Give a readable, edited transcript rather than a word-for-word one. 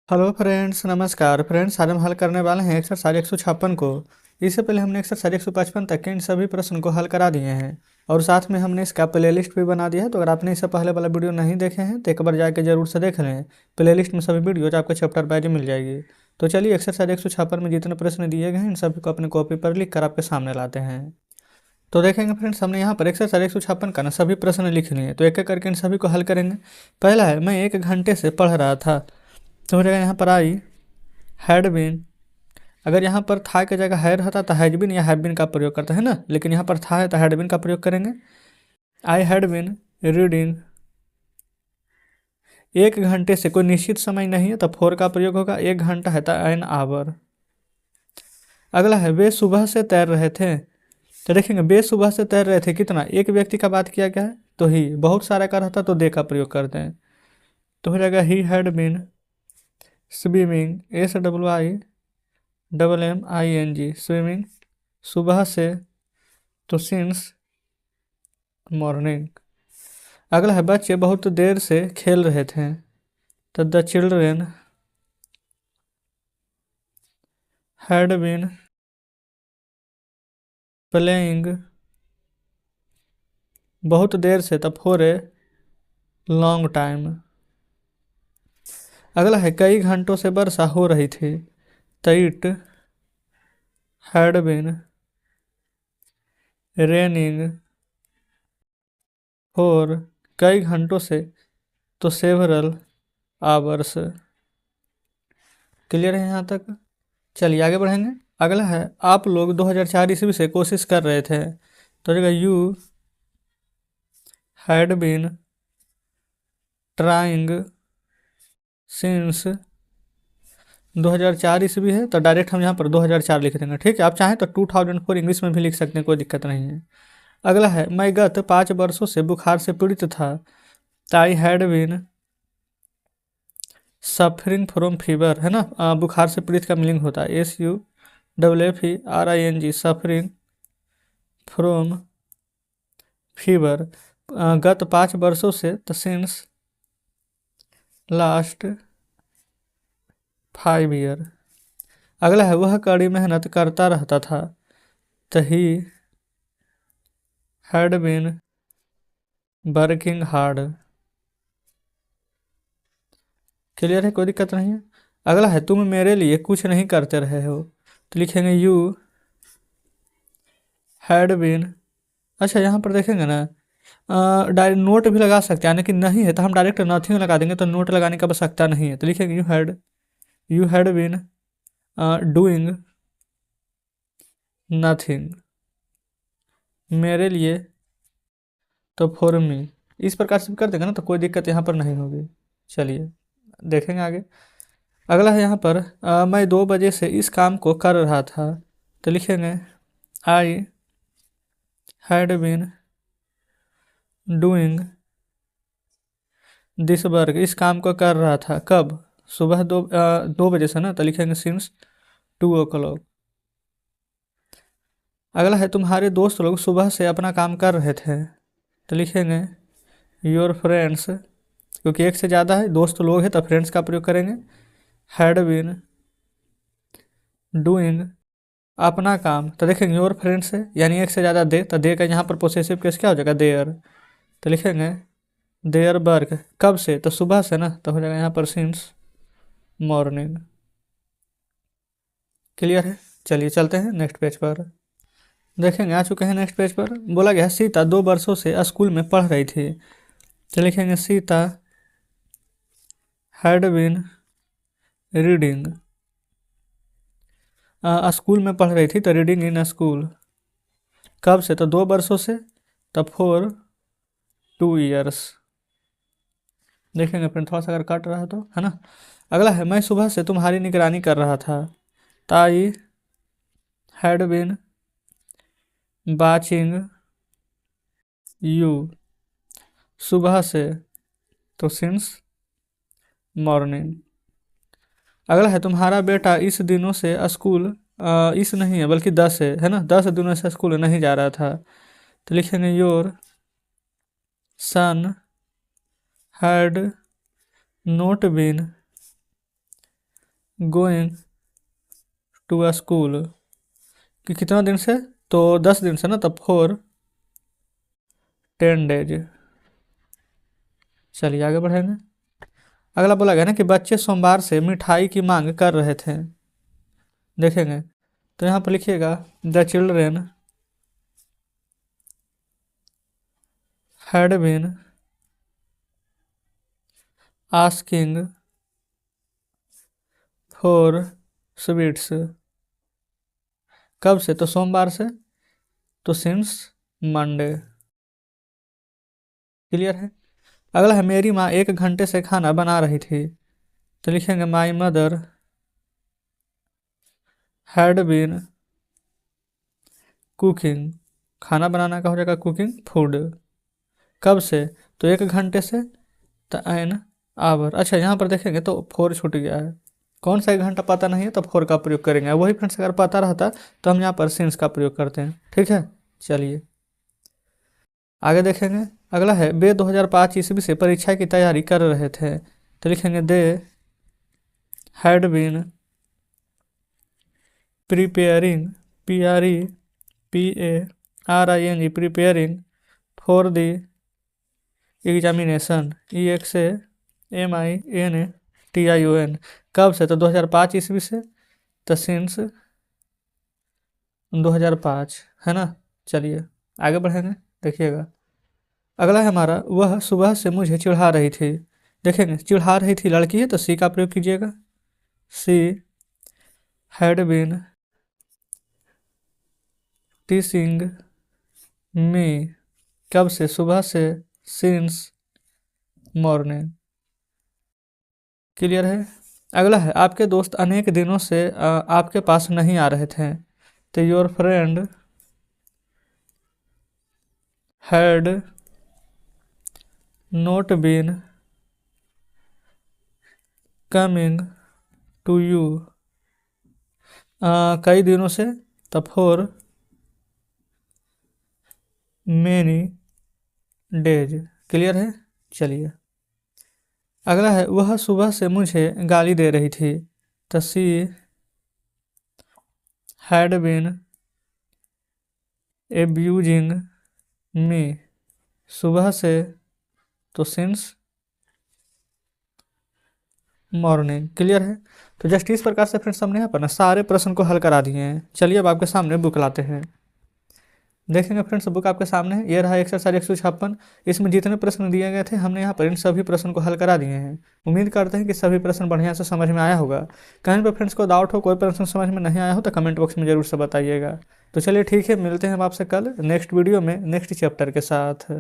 Hello friends, नमस्कार friends. आज हम हल करने वाले हैं एक्सरसाइज 156 को। इससे पहले हमने एक्सरसाइज 155 तक के इन सभी प्रश्न को हल करा दिए हैं और साथ में हमने इसका प्लेलिस्ट भी बना दिया है। तो अगर आपने इससे पहले वाला वीडियो नहीं देखे हैं तो एक बार जाके जरूर से देख लें। प्लेलिस्ट में सभी वीडियोज आपको चैप्टर वाइज मिल जाएगी। तो चलिए एक्सरसाइज 156 में जितने प्रश्न दिए गए हैं इन सभी को अपने कॉपी पर लिख कर आपके सामने लाते हैं। तो देखेंगे फ्रेंड्स, हमने यहाँ पर एक्सरसाइज 156 का ना सभी प्रश्न लिख लिए। तो एक एक करके इन सभी को हल करेंगे। पहला है, मैं 1 घंटे से पढ़ रहा था। तो हो जाएगा यहाँ पर आई हैड बीन। अगर यहाँ पर था की जगह हैड रहता तो हैज बीन या हैव बीन का प्रयोग करते हैं ना, लेकिन यहाँ पर था है तो हैड बीन का प्रयोग करेंगे। आई हैड बीन रीडिंग। 1 घंटे से कोई निश्चित समय नहीं है तो फोर का प्रयोग होगा। 1 घंटा है तो एन आवर। अगला है, वे सुबह से तैर रहे थे। तो देखेंगे वे सुबह से तैर रहे थे, कितना, एक व्यक्ति का बात किया गया है तो ही। बहुत सारा का रहता तो दे का प्रयोग करते हैं। तो हो जाएगा he had been swimming. SWIMMING swimming. सुबह से तो सिंस मॉर्निंग। अगला है, बच्चे बहुत देर से खेल रहे थे। तो the children had been playing. बहुत देर से तो फॉर ए लॉन्ग टाइम। अगला है, कई घंटों से वर्षा हो रही थी। तो it had been raining for कई घंटों से तो सेवरल आवर्स। क्लियर है यहाँ तक? चलिए आगे बढ़ेंगे। अगला है, आप लोग 2004 ईस्वी से कोशिश कर रहे थे। तो जगह you had been trying since. 2004 ईस्वी है तो डायरेक्ट हम यहाँ पर 2004 लिख देंगे। ठीक है, आप चाहें तो 2004 इंग्लिश में भी लिख सकते हैं, कोई दिक्कत नहीं है। अगला है, मैं गत 5 वर्षों से बुखार से पीड़ित था। I had been suffering from fever, है ना। बुखार से पीड़ित का मीनिंग होता है SUFFERING सफरिंग फ्रॉम फीवर। गत 5 वर्षों से तो सिंस लास्ट 5 ईयर। अगला है, वह कड़ी मेहनत करता रहता था। तो he had been working hard. Clear है, कोई दिक्कत नहीं है। अगला है, तुम मेरे लिए कुछ नहीं करते रहे हो। तो लिखेंगे यू हैड बीन। अच्छा यहाँ पर देखेंगे ना, डायरेक्ट नोट भी लगा सकते हैं, यानी कि नहीं है तो हम डायरेक्ट नथिंग लगा देंगे, तो नोट लगाने की आवश्यकता नहीं है। तो लिखेंगे you had been doing nothing. मेरे लिए तो फॉर मी। इस प्रकार से भी कर देंगे ना तो कोई दिक्कत यहाँ पर नहीं होगी। चलिए देखेंगे आगे। अगला है यहाँ पर, मैं 2 बजे से इस काम को कर रहा था। तो लिखेंगे I had been doing this work. इस काम को कर रहा था कब? सुबह 2 बजे से ना, तो लिखेंगे सिंस 2 o'clock। अगला है, तुम्हारे दोस्त लोग सुबह से अपना काम कर रहे थे। तो लिखेंगे योर फ्रेंड्स। क्योंकि एक से ज़्यादा है, दोस्त लोग हैं तो फ्रेंड्स का प्रयोग करेंगे। हैड बीन डूइंग अपना काम। तो देखेंगे योर फ्रेंड्स है यानी एक से ज़्यादा दे, तो दे का यहाँ पर पोसेसिव केस क्या हो जाएगा? देयर। तो लिखेंगे देयर वर्क कब से? तो सुबह से ना, तो हो जाएगा यहाँ पर सिंस मॉर्निंग। क्लियर है? चलिए चलते हैं नेक्स्ट पेज पर। देखेंगे आ चुके हैं नेक्स्ट पेज पर। बोला गया, सीता 2 वर्षों से स्कूल में पढ़ रही थी। तो लिखेंगे Sita had been reading. School में पढ़ रही थी तो रीडिंग इन स्कूल कब से? तो 2 वर्षों से, तब फॉर 2 ईयर्स। देखेंगे फ्रेंड, थोड़ा सा अगर कट रहा है तो, है ना। अगला है, मैं सुबह से तुम्हारी निगरानी कर रहा था। ताई हैड बीन वाचिंग यू। सुबह से तो सिंस मॉर्निंग। अगला है, तुम्हारा बेटा इस दिनों से स्कूल इस नहीं है बल्कि 10 दिनों से स्कूल नहीं जा रहा था। तो लिखेंगे your son had not been going to a school कि कितना दिन से, तो 10 दिन से ना, तब फॉर 10 डेज। चलिए आगे बढ़ेंगे। अगला बोला गया ना कि बच्चे सोमवार से मिठाई की मांग कर रहे थे। देखेंगे तो यहाँ पर लिखिएगा the children had been asking for sweets. कब से, तो सोमवार से, तो सिंस मंडे। क्लियर है। अगला है मेरी माँ 1 घंटे से खाना बना रही थी। तो लिखेंगे my mother had been cooking. खाना बनाना का हो जाएगा कुकिंग फूड। कब से, तो 1 घंटे से, तो एन आवर। अच्छा यहाँ पर देखेंगे तो फोर छूट गया है। कौन सा 1 घंटा पता नहीं है तो फोर का प्रयोग करेंगे। वही फ्रेंड्स अगर पता रहता तो हम यहाँ पर सिंस का प्रयोग करते हैं। ठीक है, चलिए आगे देखेंगे। अगला है वे 2005 ईस्वी से परीक्षा की तैयारी कर रहे थे। तो लिखेंगे they had been preparing, PREPARING preparing for the examination, EXAMINATION। कब से, तो 2005 ईस्वी से, तो सिंस 2005 है ना। चलिए आगे बढ़ेंगे, देखिएगा। अगला है हमारा वह सुबह से मुझे चिढ़ा रही थी। देखेंगे चिढ़ा रही थी लड़की है तो सी का प्रयोग कीजिएगा। सी हैड बीन टीसिंग मी। कब से, सुबह से, सिंस मॉर्निंग। क्लियर है। अगला है आपके दोस्त अनेक दिनों से आपके पास नहीं आ रहे थे। तो your friend had not been coming to you कई दिनों से, तो फॉर मेनी डेज। क्लियर है। चलिए अगला है वह सुबह से मुझे गाली दे रही थी। तो सी हैड बीन एब्यूजिंग मी। सुबह से, तो सिंस मॉर्निंग। क्लियर है। तो जस्ट इस प्रकार से फ्रेंड्स हमने यहाँ पर ना सारे प्रश्न को हल करा दिए हैं। चलिए अब आपके सामने बुक लाते हैं, देखेंगे फ्रेंड्स। बुक आपके सामने है, ये रहा एक्सरसाइज 156। इसमें जितने प्रश्न दिए गए थे हमने यहाँ पर इन सभी प्रश्न को हल करा दिए हैं। उम्मीद करते हैं कि सभी प्रश्न बढ़िया से समझ में आया होगा। कहीं पर फ्रेंड्स को डाउट हो, कोई प्रश्न समझ में नहीं आया हो, तो कमेंट बॉक्स में जरूर से बताइएगा। तो चलिए ठीक है, मिलते हैं हम आपसे कल नेक्स्ट वीडियो में नेक्स्ट चैप्टर के साथ।